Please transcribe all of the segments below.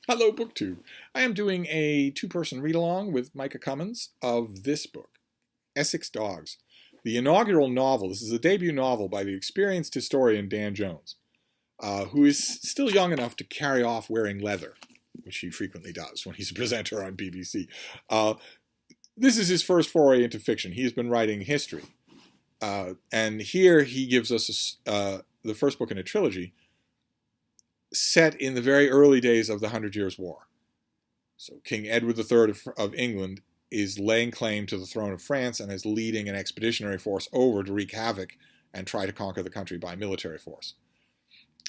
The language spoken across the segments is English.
Hello, BookTube. I am doing a two-person read-along with Micah Cummins of this book, Essex Dogs, the inaugural novel. This is a debut novel by the experienced historian Dan Jones, who is still young enough to carry off wearing leather, which he frequently does when he's a presenter on BBC. This is his first foray into fiction. He has been writing history, and here he gives us the first book in a trilogy set in the very early days of the 100 Years' War. So King Edward III of England is laying claim to the throne of France and is leading an expeditionary force over to wreak havoc and try to conquer the country by military force.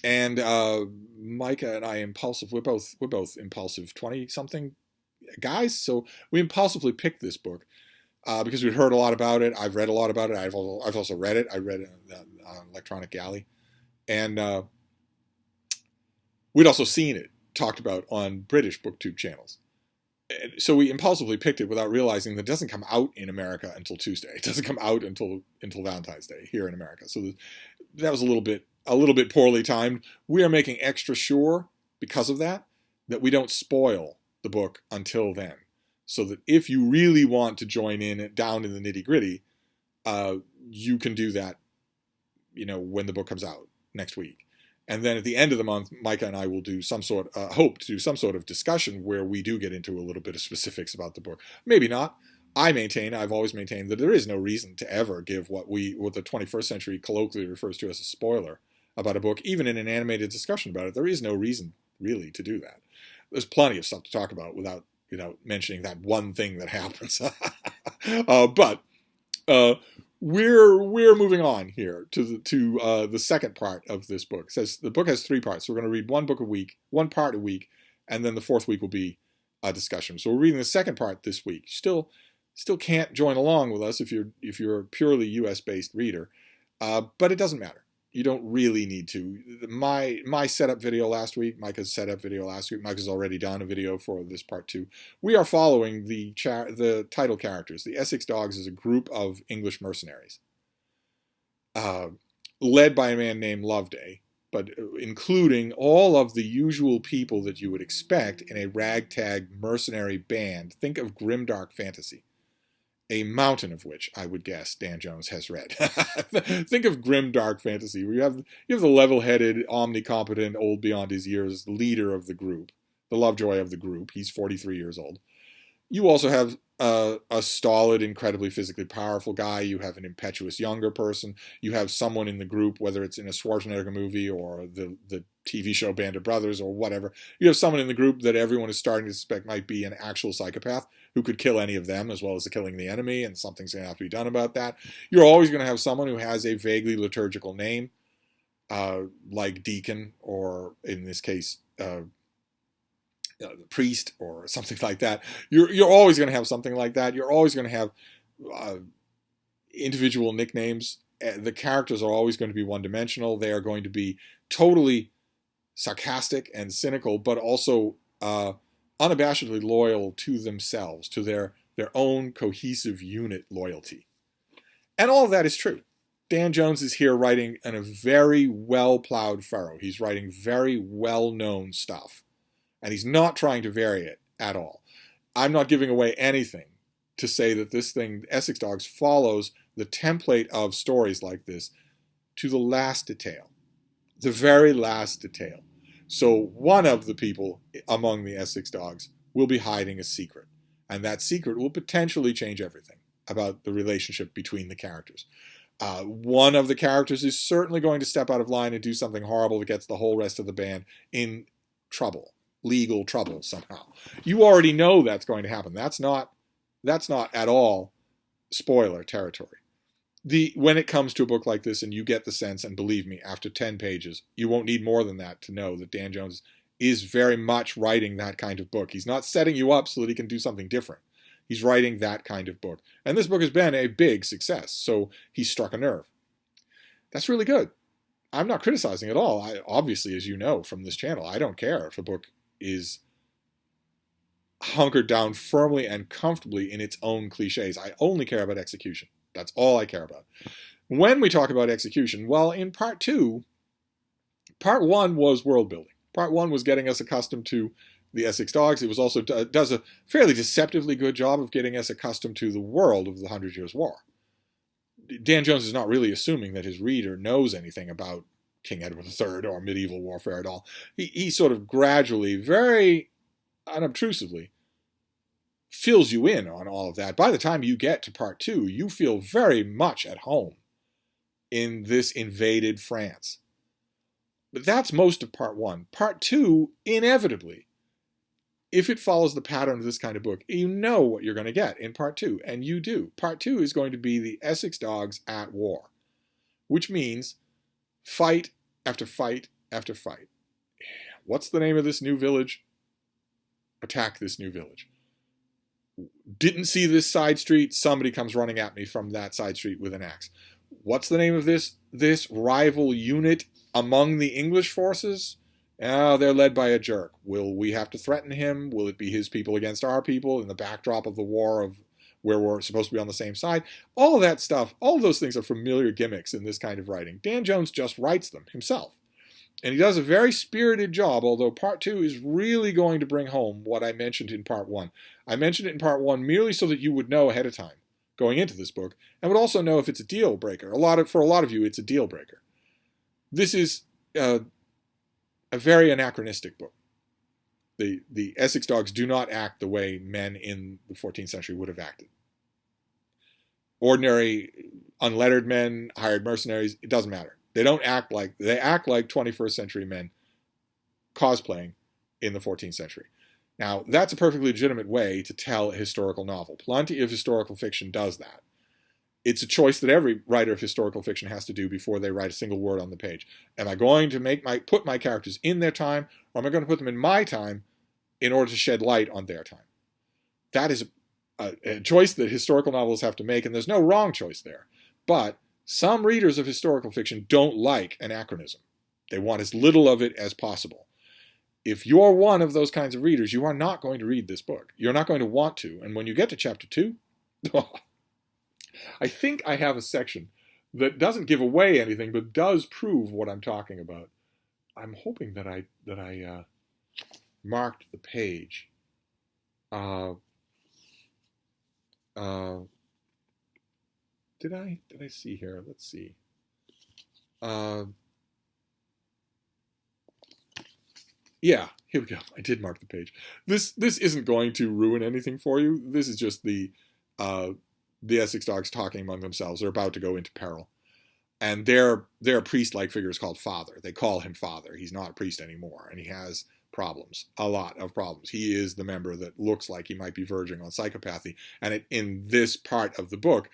And Micah and I we're both impulsive 20-something guys, so we impulsively picked this book because we'd heard a lot about it. I've read a lot about it. I've also read it. I read it on Electronic Galley. And we'd also seen it talked about on British BookTube channels. So we impulsively picked it without realizing that it doesn't come out in America until Tuesday. It doesn't come out until Valentine's Day here in America. So that was a little bit poorly timed. We are making extra sure, because of that we don't spoil the book until then. So that if you really want to join in down in the nitty-gritty, you can do that, when the book comes out next week. And then at the end of the month, Micah and I will do hope to do some sort of discussion where we do get into a little bit of specifics about the book. Maybe not. I've always maintained that there is no reason to ever give what the 21st century colloquially refers to as a spoiler about a book, even in an animated discussion about it. There is no reason really to do that. There's plenty of stuff to talk about without mentioning that one thing that happens. But we're moving on here to the second part of this book. It says the book has 3 parts. So we're going to read one part a week, and then the fourth week will be a discussion. So we're reading the second part this week. Still can't join along with us if you're a purely U.S. based reader, but it doesn't matter. You don't really need to. My setup video last week, Micah's setup video last week. Micah's already done a video for this part 2. We are following the title characters. The Essex Dogs is a group of English mercenaries, led by a man named Loveday, but including all of the usual people that you would expect in a ragtag mercenary band. Think of grimdark fantasy. A mountain of which, I would guess, Dan Jones has read. Think of grim, dark fantasy, where you have the level-headed, omnicompetent, old beyond his years leader of the group, the Lovejoy of the group. He's 43 years old. You also have a stolid, incredibly physically powerful guy. You have an impetuous younger person. You have someone in the group, whether it's in a Schwarzenegger movie or the TV show Band of Brothers or whatever. You have someone in the group that everyone is starting to suspect might be an actual psychopath who could kill any of them as well as killing the enemy, and something's going to have to be done about that. You're always going to have someone who has a vaguely liturgical name, like Deacon, or in this case, the priest or something like that. You're always going to have something like that. You're always going to have individual nicknames. The characters are always going to be one-dimensional. They are going to be totally sarcastic and cynical, but also unabashedly loyal to themselves, to their own cohesive unit loyalty. And all of that is true. Dan Jones is here writing in a very well-plowed furrow. He's writing very well-known stuff. And he's not trying to vary it at all. I'm not giving away anything to say that this thing, Essex Dogs, follows the template of stories like this to the last detail. The very last detail. So one of the people among the Essex Dogs will be hiding a secret. And that secret will potentially change everything about the relationship between the characters. One of the characters is certainly going to step out of line and do something horrible that gets the whole rest of the band in trouble. Legal trouble somehow. You already know that's going to happen. That's not at all spoiler territory. When it comes to a book like this and you get the sense, and believe me, after 10 pages, you won't need more than that to know that Dan Jones is very much writing that kind of book. He's not setting you up so that he can do something different. He's writing that kind of book. And this book has been a big success, so he struck a nerve. That's really good. I'm not criticizing at all. Obviously, as you know from this channel, I don't care if a book is hunkered down firmly and comfortably in its own cliches. I only care about execution. That's all I care about. When we talk about execution, well, in part 2, part 1 was world building. Part 1 was getting us accustomed to the Essex dogs. It was also does a fairly deceptively good job of getting us accustomed to the world of the 100 Years' War. Dan Jones is not really assuming that his reader knows anything about King Edward III or medieval warfare at all. He sort of gradually, very unobtrusively, fills you in on all of that. By the time you get to part 2, you feel very much at home in this invaded France. But that's most of part 1. Part 2, inevitably, if it follows the pattern of this kind of book, you know what you're going to get in part 2, and you do. Part 2 is going to be the Essex dogs at war, which means fight after fight after fight. What's the name of this new village? Attack this new village. Didn't see this side street, somebody comes running at me from that side street with an axe. What's the name of this rival unit among the English forces? Oh, they're led by a jerk. Will we have to threaten him? Will it be his people against our people in the backdrop of the war of where we're supposed to be on the same side? All of that stuff, all of those things are familiar gimmicks in this kind of writing. Dan Jones just writes them himself. And he does a very spirited job, although part 2 is really going to bring home what I mentioned in part 1. I mentioned it in part 1 merely so that you would know ahead of time going into this book, and would also know if it's a deal breaker. For a lot of you, it's a deal breaker. This is a very anachronistic book. The Essex dogs do not act the way men in the 14th century would have acted. Ordinary, unlettered men, hired mercenaries, it doesn't matter. They act like 21st century men cosplaying in the 14th century. Now, that's a perfectly legitimate way to tell a historical novel. Plenty of historical fiction does that. It's a choice that every writer of historical fiction has to do before they write a single word on the page. Am I going to put my characters in their time, or am I going to put them in my time in order to shed light on their time? That is a choice that historical novels have to make, and there's no wrong choice there. But some readers of historical fiction don't like anachronism. They want as little of it as possible. If you're one of those kinds of readers, you are not going to read this book. You're not going to want to. And when you get to chapter 2, I think I have a section that doesn't give away anything, but does prove what I'm talking about. I'm hoping that I marked the page. Did I see here? Let's see. Yeah, here we go. I did mark the page. This isn't going to ruin anything for you. This is just the Essex dogs talking among themselves. They're about to go into peril. And their priest-like figure is called Father. They call him Father. He's not a priest anymore, and he has problems, a lot of problems. He is the member that looks like he might be verging on psychopathy. And in this part of the book,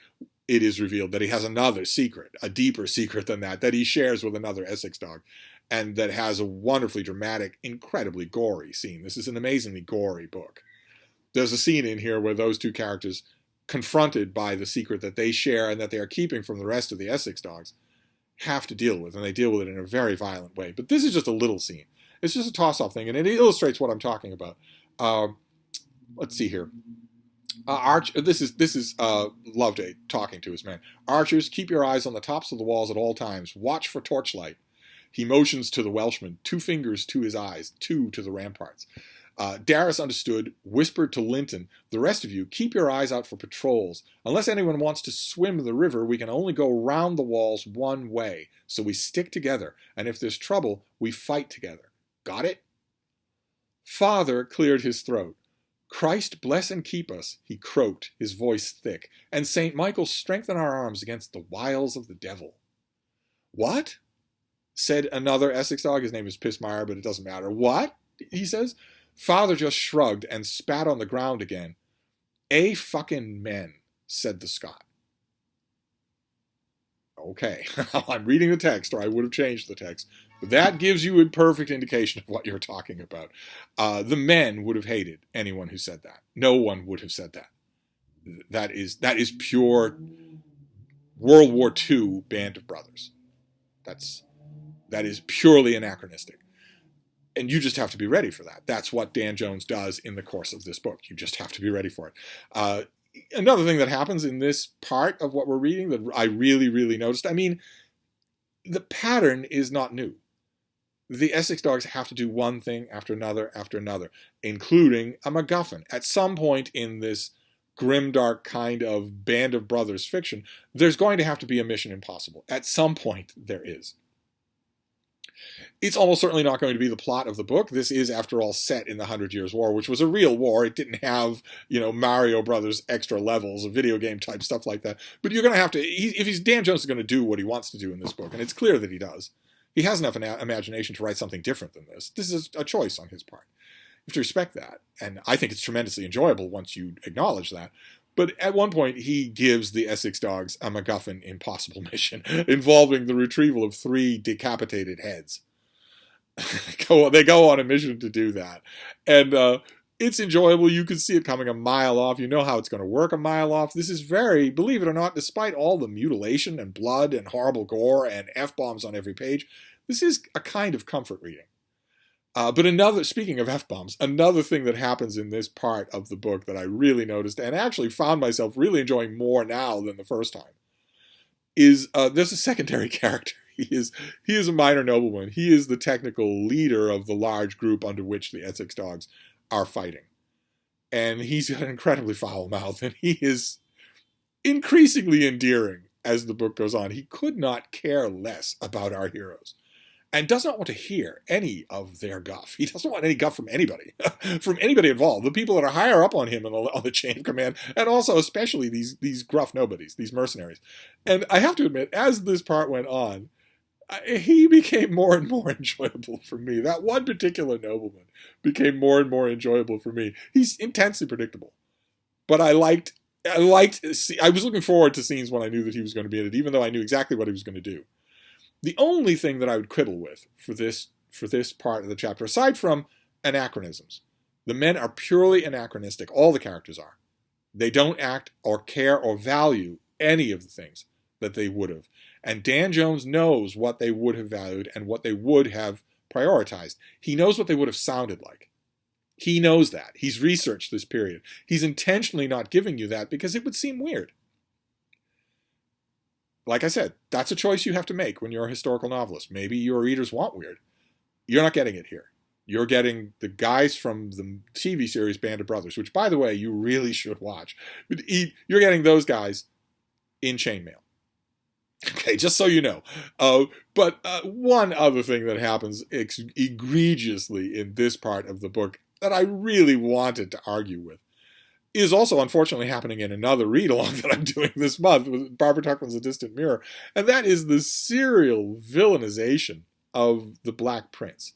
it is revealed that he has another secret, a deeper secret than that he shares with another Essex dog, and that has a wonderfully dramatic, incredibly gory scene. This is an amazingly gory book. There's a scene in here where those two characters, confronted by the secret that they share and that they are keeping from the rest of the Essex dogs, have to deal with, and they deal with it in a very violent way. But this is just a little scene. It's just a toss-off thing, and it illustrates what I'm talking about. Let's see here. This is Loveday talking to his men. Archers, keep your eyes on the tops of the walls at all times. Watch for torchlight. He motions to the Welshman, 2 fingers to his eyes, 2 to the ramparts. Darius understood, whispered to Linton, the rest of you, keep your eyes out for patrols. Unless anyone wants to swim the river, we can only go round the walls one way. So we stick together, and if there's trouble, we fight together. Got it? Father cleared his throat. Christ bless and keep us, he croaked, his voice thick, and St. Michael strengthen our arms against the wiles of the devil. What? Said another Essex dog. His name is Pissmeyer, but it doesn't matter. What? He says. Father just shrugged and spat on the ground again. A fucking men, said the Scot. Okay, I'm reading the text, or I would have changed the text. But that gives you a perfect indication of what you're talking about. The men would have hated anyone who said that. No one would have said that. That is pure World War II Band of Brothers. That is purely anachronistic. And you just have to be ready for that. That's what Dan Jones does in the course of this book. You just have to be ready for it. Another thing that happens in this part of what we're reading that I really, really noticed, I mean, the pattern is not new. the Essex dogs have to do one thing after another, including a MacGuffin. At some point in this grimdark kind of band of brothers fiction, there's going to have to be a mission impossible. At some point, there is. It's almost certainly not going to be the plot of the book. This is, after all, set in the 100 Years' War, which was a real war. It didn't have, Mario Brothers extra levels, video game type stuff like that. But you're going to have to, Dan Jones is going to do what he wants to do in this book, and it's clear that he does. He has enough imagination to write something different than this. This is a choice on his part. You have to respect that. And I think it's tremendously enjoyable once you acknowledge that. But at one point, he gives the Essex dogs a MacGuffin impossible mission involving the retrieval of 3 decapitated heads. They go on a mission to do that. And it's enjoyable. You can see it coming a mile off. You know how it's going to work a mile off. This is very, believe it or not, despite all the mutilation and blood and horrible gore and F-bombs on every page, this is a kind of comfort reading. But speaking of F-bombs, another thing that happens in this part of the book that I really noticed and actually found myself really enjoying more now than the first time is there's a secondary character. He is a minor nobleman. He is the technical leader of the large group under which the Essex dogs are fighting. And he's got an incredibly foul mouth, and he is increasingly endearing as the book goes on. He could not care less about our heroes and does not want to hear any of their guff. He doesn't want any guff from anybody, from anybody involved, the people that are higher up on him on the chain of command, and also especially these gruff nobodies, these mercenaries. And I have to admit, as this part went on, he became more and more enjoyable for me. That one particular nobleman became more and more enjoyable for me. He's intensely predictable, but I was looking forward to scenes when I knew that he was going to be in it, even though I knew exactly what he was going to do. The only thing that I would quibble with for this part of the chapter, aside from anachronisms, the men are purely anachronistic. All the characters are. They don't act or care or value any of the things that they would have. And Dan Jones knows what they would have valued and what they would have prioritized. He knows what they would have sounded like. He knows that. He's researched this period. He's intentionally not giving you that because it would seem weird. Like I said, that's a choice you have to make when you're a historical novelist. Maybe your readers want weird. You're not getting it here. You're getting the guys from the TV series Band of Brothers, which, by the way, you really should watch. You're getting those guys in chainmail. Okay, just so you know. But one other thing that happens egregiously in this part of the book that I really wanted to argue with is also unfortunately happening in another read-along that I'm doing this month with Barbara Tuchman's A Distant Mirror, and that is the serial villainization of the Black Prince,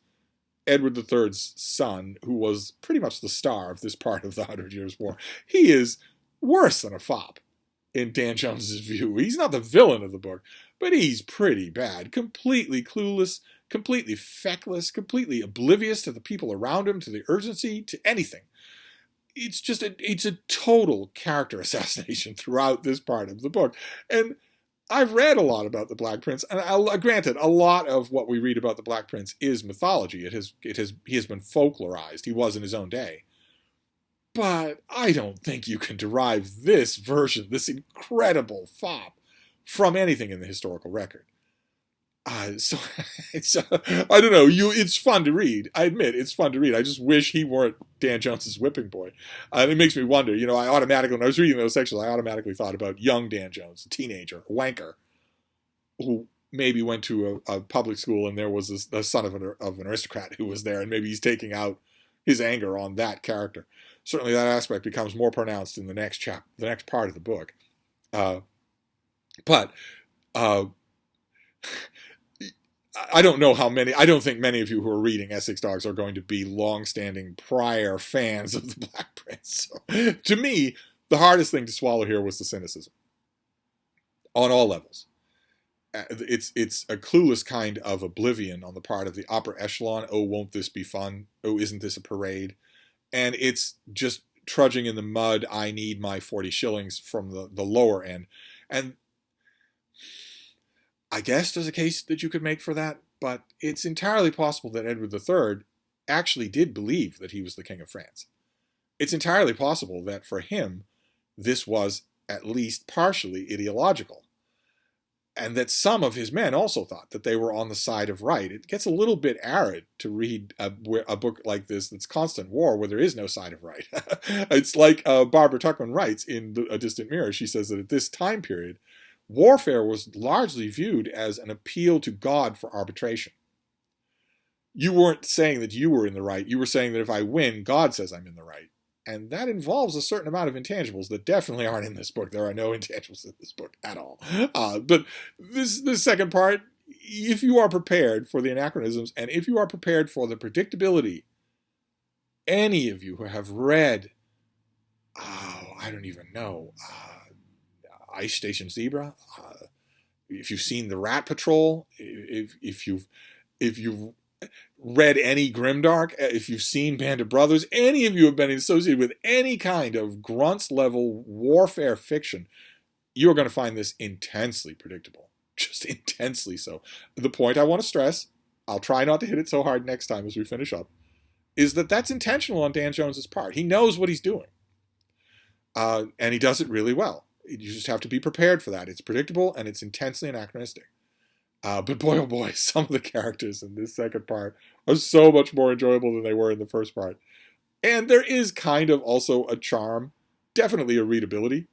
Edward III's son, who was pretty much the star of this part of the 100 Years' War. He is worse than a fop. In Dan Jones's view, he's not the villain of the book, but he's pretty bad. Completely clueless, completely feckless, completely oblivious to the people around him, to the urgency, to anything. It's a total character assassination throughout this part of the book. And I've read a lot about the Black Prince, and granted, a lot of what we read about the Black Prince is mythology. He has been folklorized. He was in his own day. But I don't think you can derive this version, this incredible fop, from anything in the historical record. So I don't know. It's fun to read. I admit it's fun to read. I just wish he weren't Dan Jones's whipping boy. It makes me wonder. When I was reading those sections, I automatically thought about young Dan Jones, a teenager, a wanker, who maybe went to a public school and there was the son of an aristocrat who was there, and maybe he's taking out his anger on that character. Certainly that aspect becomes more pronounced in the next part of the book. But I don't know how many, I don't think many of you who are reading Essex Dogs are going to be long-standing prior fans of the Black Prince. So, to me, the hardest thing to swallow here was the cynicism. On all levels. It's a clueless kind of oblivion on the part of the upper echelon. Oh, won't this be fun? Oh, isn't this a parade? And it's just trudging in the mud. I need my 40 shillings from the lower end. And I guess there's a case that you could make for that, but it's entirely possible that Edward III actually did believe that he was the King of France. It's entirely possible that for him, this was at least partially ideological. and that some of his men also thought that they were on the side of right. It gets a little bit arid to read a book like this that's constant war where there is no side of right. It's like Barbara Tuchman writes in A Distant Mirror. She says that at this time period, warfare was largely viewed as an appeal to God for arbitration. You weren't saying that you were in the right. You were saying that if I win, God says I'm in the right. And that involves a certain amount of intangibles that definitely aren't in this book. There are no intangibles in this book at all. But this second part, if you are prepared for the anachronisms and if you are prepared for the predictability, any of you who have read, I don't even know, Ice Station Zebra, if you've seen The Rat Patrol, if you've read any Grimdark, if you've seen Band of Brothers, any of you have been associated with any kind of grunts level warfare fiction, you're going to find this intensely predictable. Just intensely so. The point I want to stress, I'll try not to hit it so hard next time as we finish up, is that that's intentional on Dan Jones's part. He knows what he's doing. And he does it really well. You just have to be prepared for that. It's predictable and it's intensely anachronistic. But boy, oh boy, some of the characters in this second part are so much more enjoyable than they were in the first part. And there is kind of also a charm, definitely a readability,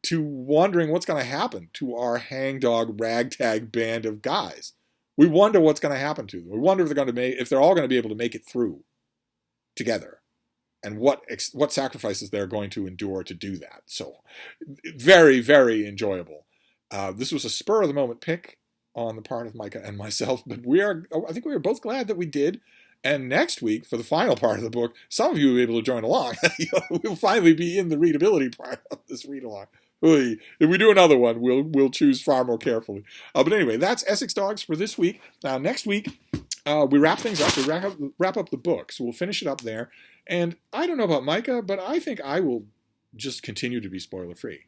to wondering what's going to happen to our hangdog ragtag band of guys. We wonder what's going to happen to them. We wonder if they're all going to be able to make it through together, and what sacrifices they're going to endure to do that. So, very, very enjoyable. This was a spur-of-the-moment pick on the part of Micah and myself, but I think we are both glad that we did. And next week, for the final part of the book, some of you will be able to join along. We'll finally be in the readability part of this read-along. If we do another one, we'll choose far more carefully. But anyway, that's Essex Dogs for this week. Now, next week, we wrap things up. We wrap up the book, so we'll finish it up there. And I don't know about Micah, but I think I will just continue to be spoiler-free.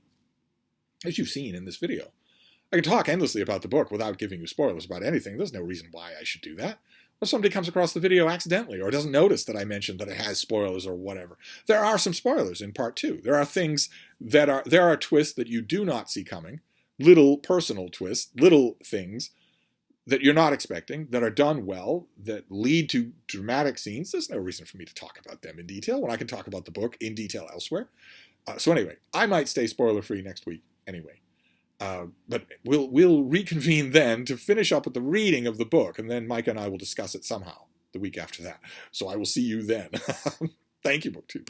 As you've seen in this video. I can talk endlessly about the book without giving you spoilers about anything. There's no reason why I should do that. Or somebody comes across the video accidentally or doesn't notice that I mentioned that it has spoilers or whatever. There are some spoilers in part 2. There are things there are twists that you do not see coming, little personal twists, little things that you're not expecting, that are done well, that lead to dramatic scenes. There's no reason for me to talk about them in detail when I can talk about the book in detail elsewhere. So anyway, I might stay spoiler-free next week anyway. But we'll reconvene then to finish up with the reading of the book, and then Micah and I will discuss it somehow the week after that. So I will see you then. Thank you, BookTube.